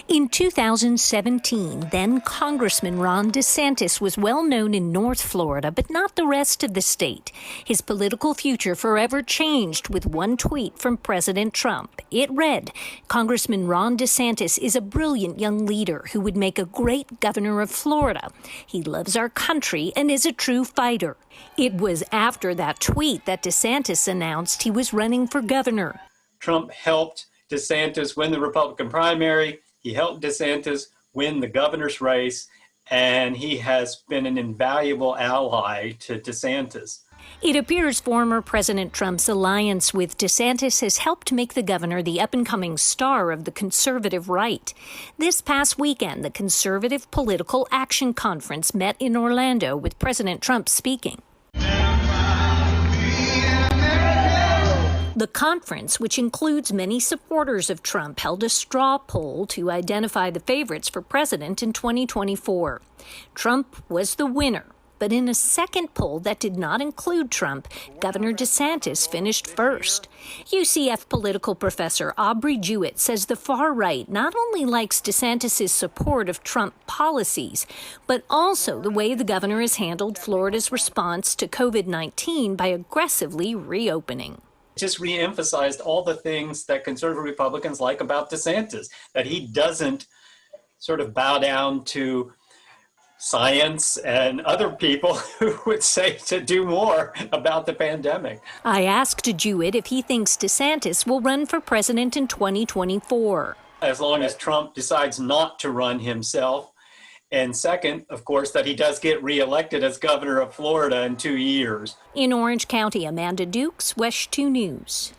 In 2017, then Congressman Ron DeSantis was well known in North Florida, but not the rest of the state. His political future forever changed with one tweet from President Trump. It read, "Congressman Ron DeSantis is a brilliant young leader who would make a great governor of Florida. He loves our country and is a true fighter." It was after that tweet that DeSantis announced he was running for governor. Trump helped DeSantis win the Republican primary. He helped DeSantis win the governor's race, and he has been an invaluable ally to DeSantis. It appears former President Trump's alliance with DeSantis has helped make the governor the up-and-coming star of the conservative right. This past weekend, the Conservative Political Action Conference met in Orlando with President Trump speaking. The conference, which includes many supporters of Trump, held a straw poll to identify the favorites for president in 2024. Trump was the winner, but in a second poll that did not include Trump, Governor DeSantis finished first. UCF political professor Aubrey Jewett says the far right not only likes DeSantis' support of Trump policies, but also the way the governor has handled Florida's response to COVID-19 by aggressively reopening. Just reemphasized all the things that conservative Republicans like about DeSantis, that he doesn't sort of bow down to science and other people who would say to do more about the pandemic. I asked Jewett if he thinks DeSantis will run for president in 2024. As long as Trump decides not to run himself. And second, of course, that he does get reelected as governor of Florida in 2 years. In Orange County, Amanda Dukes, WESH 2 News.